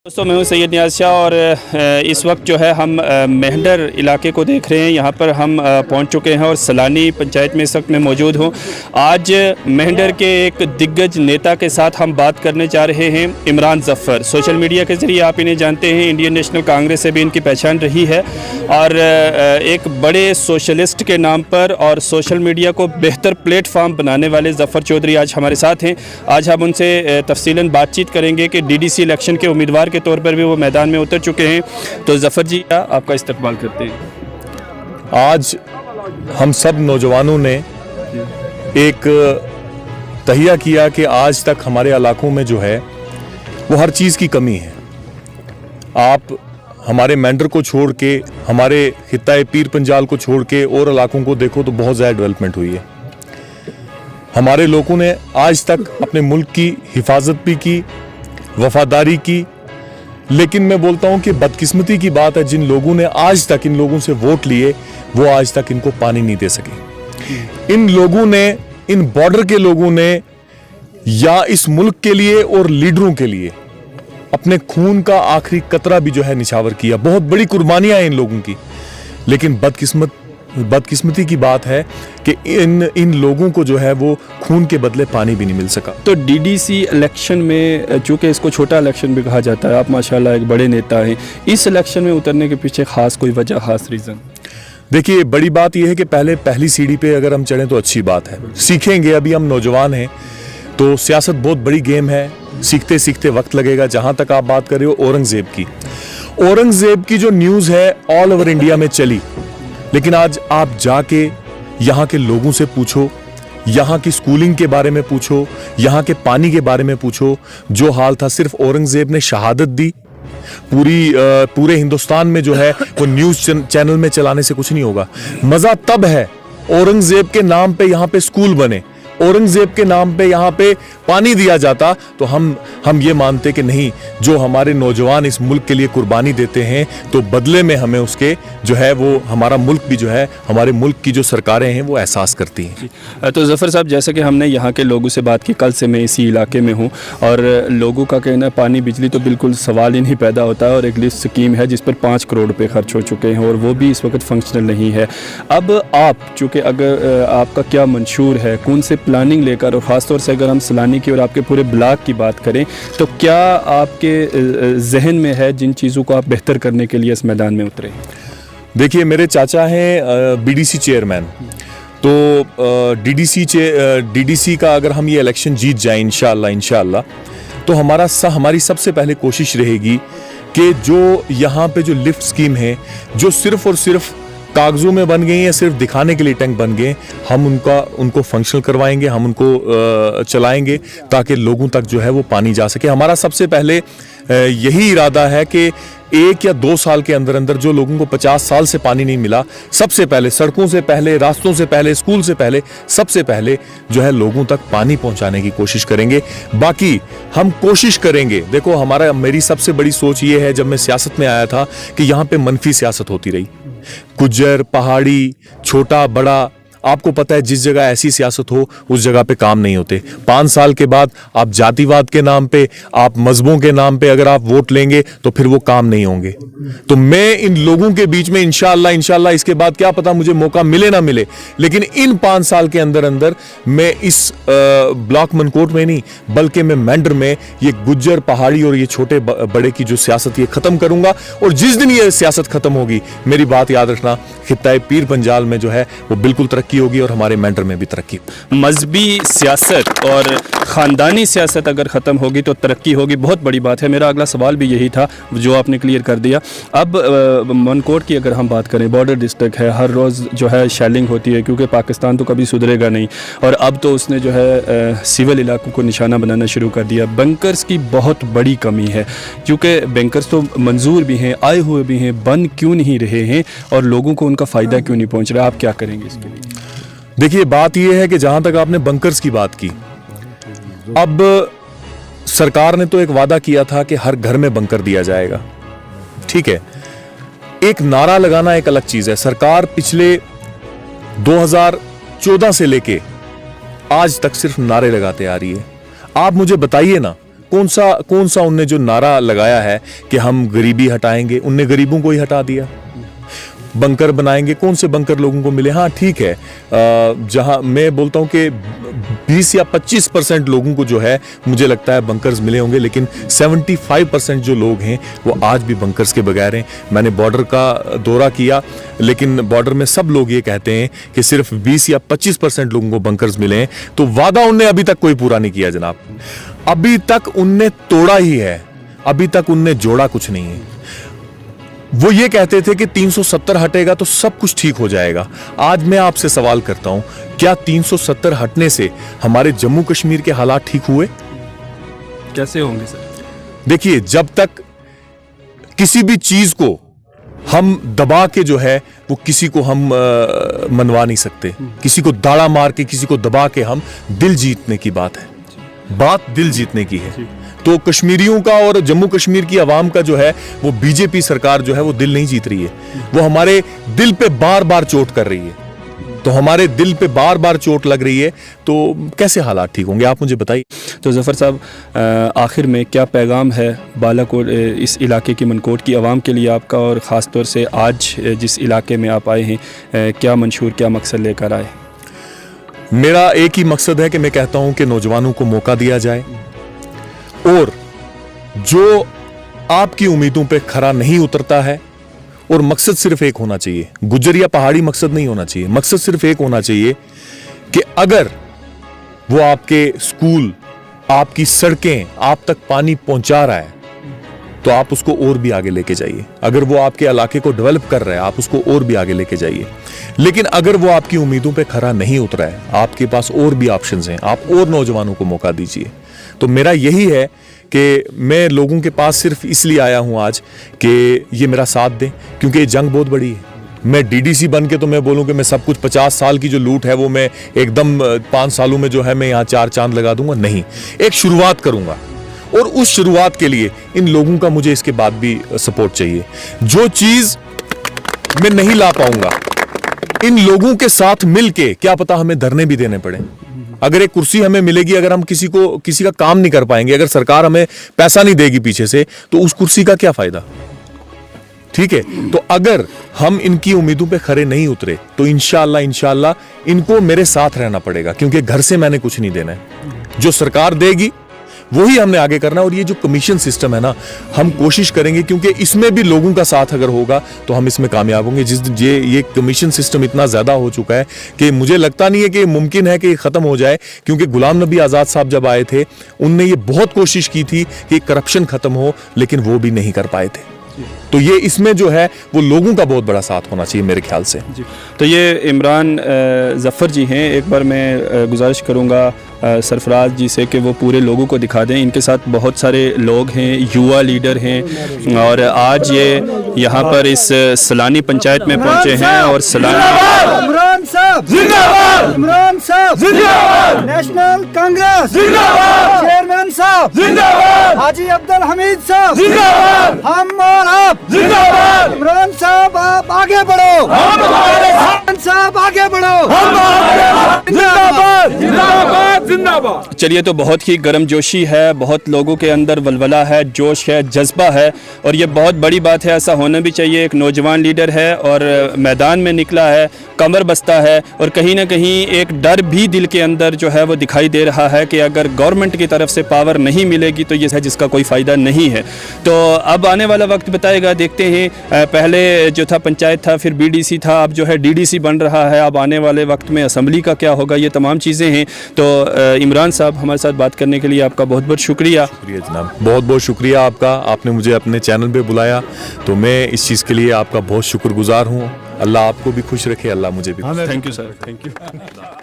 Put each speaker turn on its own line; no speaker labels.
दोस्तों मैं हूं सैयद नियाज़ शाह और इस वक्त जो है हम मेहंडर इलाके को देख रहे हैं। यहाँ पर हम पहुंच चुके हैं और सलानी पंचायत में इस वक्त मैं मौजूद हूं। आज मेहंडर के एक दिग्गज नेता के साथ हम बात करने जा रहे हैं। इमरान ज़फ़र, सोशल मीडिया के ज़रिए आप इन्हें जानते हैं, इंडियन नेशनल कांग्रेस से भी इनकी पहचान रही है और एक बड़े सोशलिस्ट के नाम पर और सोशल मीडिया को बेहतर प्लेटफार्म बनाने वाले ज़फ़र चौधरी आज हमारे साथ हैं। आज हम उनसे तफसीलन बातचीत करेंगे कि DDC इलेक्शन के उम्मीदवार के तौर पर भी वो मैदान में उतर चुके हैं। तो ज़फ़र जी, आपका इस्तकबाल करते हैं।
आज हम सब नौजवानों ने एक तहिया किया कि आज तक हमारे इलाकों में जो है वो हर चीज़ की कमी है। आप हमारे मेंढर को छोड़ के, हमारे खित्ता पीर पंजाल को छोड़ के और इलाकों को देखो तो बहुत ज़्यादा डेवलपमेंट हुई है। हमारे लोगों ने आज तक अपने मुल्क की हिफाजत भी की, वफादारी की, लेकिन मैं बोलता हूं कि बदकिस्मती की बात है, जिन लोगों ने आज तक इन लोगों से वोट लिए वो आज तक इनको पानी नहीं दे सके। इन लोगों ने, इन बॉर्डर के लोगों ने या इस मुल्क के लिए और लीडरों के लिए अपने खून का आखिरी कतरा भी जो है निछावर किया। बहुत बड़ी कुर्बानियां हैं इन लोगों की, लेकिन बदकिस्मती की बात है कि इन लोगों को जो है वो खून के बदले पानी भी नहीं मिल सका।
तो DDC इलेक्शन में, चूँकि इसको छोटा इलेक्शन भी कहा जाता है, आप माशाल्लाह एक बड़े नेता हैं, इस इलेक्शन में उतरने के पीछे खास कोई वजह, खास रीज़न?
देखिए, बड़ी बात यह है कि पहली सीढ़ी पे अगर हम चढ़ें तो अच्छी बात है, सीखेंगे। अभी हम नौजवान हैं तो सियासत बहुत बड़ी गेम है, सीखते सीखते वक्त लगेगा। जहाँ तक आप बात कर रहे हो औरंगज़ेब की जो न्यूज़ है ऑल ओवर इंडिया में चली, लेकिन आज आप जाके यहाँ के लोगों से पूछो, यहाँ की स्कूलिंग के बारे में पूछो, यहाँ के पानी के बारे में पूछो, जो हाल था। सिर्फ औरंगज़ेब ने शहादत दी, पूरे हिंदुस्तान में जो है वो न्यूज़ चैनल में चलाने से कुछ नहीं होगा। मज़ा तब है औरंगज़ेब के नाम पे यहाँ पे स्कूल बने, औरंगज़ेब के नाम पे यहाँ पे पानी दिया जाता तो हम ये मानते कि नहीं, जो हमारे नौजवान इस मुल्क के लिए कुर्बानी देते हैं तो बदले में हमें उसके जो है वो हमारा मुल्क भी जो है, हमारे मुल्क की जो सरकारें हैं वो एहसास करती हैं।
तो ज़फ़र साहब, जैसे कि हमने यहाँ के लोगों से बात की, कल से मैं इसी इलाके में हूँ और लोगों का कहना है पानी बिजली तो बिल्कुल सवाल ही नहीं पैदा होता है और एक लिस्ट स्कीम है जिस पर 5 करोड़ रुपये खर्च हो चुके हैं और वो भी इस वक्त फंक्शनल नहीं है। अब आप, चूँकि अगर आपका क्या मंशूर है, कौन से प्लानिंग लेकर, और ख़ासतौर से अगर हम सलानी की और आपके पूरे ब्लॉक की बात करें तो क्या आपके जहन में है जिन चीज़ों को आप बेहतर करने के लिए इस मैदान में उतरे?
देखिए, मेरे चाचा हैं BDC चेयरमैन, तो DDC का अगर हम ये इलेक्शन जीत जाएं इंशाअल्लाह तो हमारी सबसे पहले कोशिश रहेगी कि जो यहाँ पे जो लिफ्ट स्कीम है, जो सिर्फ और सिर्फ कागजों में बन गए या सिर्फ दिखाने के लिए टैंक बन गए, हम उनको फंक्शनल करवाएंगे, हम उनको चलाएंगे ताकि लोगों तक जो है वो पानी जा सके। हमारा सबसे पहले यही इरादा है कि 1 या 2 साल के अंदर अंदर जो लोगों को 50 साल से पानी नहीं मिला, सबसे पहले सड़कों से पहले, रास्तों से पहले, स्कूल से पहले, सबसे पहले जो है लोगों तक पानी पहुंचाने की कोशिश करेंगे। बाकी हम कोशिश करेंगे, देखो मेरी सबसे बड़ी सोच ये है, जब मैं सियासत में आया था, कि यहाँ पे मनफी सियासत होती रही। गुज्जर, पहाड़ी, छोटा बड़ा, आपको पता है जिस जगह ऐसी सियासत हो उस जगह पे काम नहीं होते। 5 साल के बाद आप जातिवाद के नाम पे, आप मजहबों के नाम पे अगर आप वोट लेंगे तो फिर वो काम नहीं होंगे। तो मैं इन लोगों के बीच में इंशाअल्लाह इसके बाद क्या पता मुझे मौका मिले ना मिले, लेकिन इन 5 साल के अंदर अंदर मैं इस ब्लॉक मनकोट में नहीं बल्कि मैं मेंढर में ये गुज्जर, पहाड़ी और ये छोटे बड़े की जो सियासत ये खत्म करूंगा। और जिस दिन ये सियासत खत्म होगी, मेरी बात याद रखना, खित्ता पीर पंजाल में जो है वो बिल्कुल तरक्की होगी और हमारे मेंढर में भी तरक्की।
मजहबी सियासत और ख़ानदानी सियासत अगर ख़त्म होगी तो तरक्की होगी, बहुत बड़ी बात है। मेरा अगला सवाल भी यही था जो आपने क्लियर कर दिया। अब मनकोट की अगर हम बात करें, बॉर्डर डिस्ट्रिक्ट है, हर रोज़ जो है शेलिंग होती है क्योंकि पाकिस्तान तो कभी सुधरेगा नहीं और अब तो उसने जो है सिविल इलाकों को निशाना बनाना शुरू कर दिया। बंकर्स की बहुत बड़ी कमी है क्योंकि बंकर्स तो मंजूर भी हैं, आए हुए भी हैं, बन क्यों नहीं रहे हैं और लोगों को उनका फ़ायदा क्यों नहीं पहुँच रहा? आप क्या करेंगे इसके लिए?
देखिए, बात यह है कि जहां तक आपने बंकर्स की बात की, अब सरकार ने तो एक वादा किया था कि हर घर में बंकर दिया जाएगा, ठीक है। एक नारा लगाना एक अलग चीज है। सरकार पिछले 2014 से लेके आज तक सिर्फ नारे लगाते आ रही है। आप मुझे बताइए ना, कौन सा उनने जो नारा लगाया है कि हम गरीबी हटाएंगे, उनने गरीबों को ही हटा दिया। बंकर बनाएंगे, कौन से बंकर लोगों को मिले? हाँ ठीक है, जहां मैं बोलता हूं कि 20 या 25% लोगों को जो है मुझे लगता है बंकर्स मिले होंगे, लेकिन 75% जो लोग हैं वो आज भी बंकर्स के बगैर हैं। मैंने बॉर्डर का दौरा किया, लेकिन बॉर्डर में सब लोग ये कहते हैं कि सिर्फ 20 या 25% लोगों को बंकर्स मिले हैं। तो वादा उनने अभी तक कोई पूरा नहीं किया जनाब, अभी तक उनने तोड़ा ही है, अभी तक उनने जोड़ा कुछ नहीं है। वो ये कहते थे कि 370 हटेगा तो सब कुछ ठीक हो जाएगा। आज मैं आपसे सवाल करता हूं, क्या 370 हटने से हमारे जम्मू कश्मीर के हालात ठीक हुए?
कैसे होंगे सर?
देखिए, जब तक किसी भी चीज को हम दबा के जो है वो किसी को हम मनवा नहीं सकते। किसी को दाड़ा मार के, किसी को दबा के हम दिल जीतने की बात है, बात दिल जीतने की है। तो कश्मीरियों का और जम्मू कश्मीर की आवाम का जो है वो बीजेपी सरकार जो है वो दिल नहीं जीत रही है, वो हमारे दिल पे बार बार चोट कर रही है। तो हमारे दिल पे बार बार चोट लग रही है, तो कैसे हालात ठीक होंगे आप मुझे बताइए।
तो जफ़र साहब, आखिर में क्या पैगाम है बालाकोट, इस इलाके की मनकोट की आवाम के लिए आपका, और ख़ास तौर से आज जिस इलाके में आप आए हैं, क्या मंशूर, क्या मकसद लेकर आए?
मेरा एक ही मकसद है कि मैं कहता हूं कि नौजवानों को मौका दिया जाए, और जो आपकी उम्मीदों पे खरा नहीं उतरता है, और मकसद सिर्फ एक होना चाहिए, गुज्जर या पहाड़ी मकसद नहीं होना चाहिए, मकसद सिर्फ एक होना चाहिए कि अगर वो आपके स्कूल, आपकी सड़कें, आप तक पानी पहुंचा रहा है तो आप उसको और भी आगे लेके जाइए। अगर वो आपके इलाके को डेवलप कर रहा है, आप उसको और भी आगे लेके जाइए। लेकिन अगर वो आपकी उम्मीदों पे खरा नहीं उतरा है, आपके पास और भी ऑप्शंस हैं, आप और नौजवानों को मौका दीजिए। तो मेरा यही है कि मैं लोगों के पास सिर्फ इसलिए आया हूं आज कि ये मेरा साथ दें, क्योंकि ये जंग बहुत बड़ी है। मैं डीडीसी बन के तो मैं बोलूं कि मैं सब कुछ 50 साल की जो लूट है वो मैं एकदम 5 सालों में जो है मैं यहाँ 4 चांद लगा दूंगा, नहीं, एक शुरुआत करूंगा, और उस शुरुआत के लिए इन लोगों का मुझे इसके बाद भी सपोर्ट चाहिए। जो चीज मैं नहीं ला पाऊंगा, इन लोगों के साथ मिलके क्या पता हमें धरने भी देने पड़े। अगर एक कुर्सी हमें मिलेगी, अगर हम किसी का काम नहीं कर पाएंगे, अगर सरकार हमें पैसा नहीं देगी पीछे से, तो उस कुर्सी का क्या फायदा? ठीक है, तो अगर हम इनकी उम्मीदों पे खरे नहीं उतरे तो इंशाअल्लाह इनको मेरे साथ रहना पड़ेगा, क्योंकि घर से मैंने कुछ नहीं देना है। जो सरकार देगी वही हमने आगे करना है। और ये जो कमीशन सिस्टम है ना, हम कोशिश करेंगे, क्योंकि इसमें भी लोगों का साथ अगर होगा तो हम इसमें कामयाब होंगे। ये कमीशन सिस्टम इतना ज्यादा हो चुका है कि मुझे लगता नहीं है कि मुमकिन है कि ये खत्म हो जाए, क्योंकि गुलाम नबी आजाद साहब जब आए थे उनने ये बहुत कोशिश की थी कि करप्शन खत्म हो, लेकिन वो भी नहीं कर पाए थे। तो ये इसमें जो है वो लोगों का बहुत बड़ा साथ होना चाहिए मेरे ख्याल से
जी। तो ये इमरान ज़फ़र जी हैं, एक बार मैं गुजारिश करूँगा सरफराज जी से कि वो पूरे लोगों को दिखा दें। इनके साथ बहुत सारे लोग हैं, युवा लीडर हैं, और आज ये यहाँ पर इस सलानी पंचायत में पहुँचे हैं। और सलानी
इमरान साहब जिंदाबाद, इमरान साहब जिंदाबाद, नेशनल कांग्रेस जिंदाबाद, चेयरमैन साहब जिंदाबाद, हाजी अब्दुल हमीद साहब जिंदाबाद, हम और आप जिंदाबाद। इमरान साहब आप आगे बढ़ो, इमरान साहब आगे बढ़ो, जिंदाबाद जिंदाबाद जिंदाबाद।
चलिए, तो बहुत ही गर्मजोशी है, बहुत लोगों के अंदर वलवला है, जोश है, जज्बा है, और ये बहुत बड़ी बात है, ऐसा होना भी चाहिए। एक नौजवान लीडर है और मैदान में निकला है, कमर बस्ता है, और कहीं ना कहीं एक डर भी दिल के अंदर जो है वो दिखाई दे रहा है कि अगर गवर्नमेंट की तरफ से पावर नहीं मिलेगी तो ये है जिसका कोई फ़ायदा नहीं है। तो अब आने वाला वक्त बताएगा, देखते हैं। पहले जो था पंचायत था, फिर बीडीसी था, अब जो है डीडीसी बन रहा है, अब आने वाले वक्त में असम्बली का क्या होगा, ये तमाम चीज़ें हैं। तो इमरान साहब, हमारे साथ बात करने के लिए आपका बहुत बहुत शुक्रिया।
शुक्रिया जनाब, बहुत बहुत शुक्रिया आपका, आपने मुझे अपने चैनल पे बुलाया, तो मैं इस चीज़ के लिए आपका बहुत शुक्रगुजार हूँ। अल्लाह आपको भी खुश रखे, अल्लाह मुझे भी।
Thank you sir, thank you.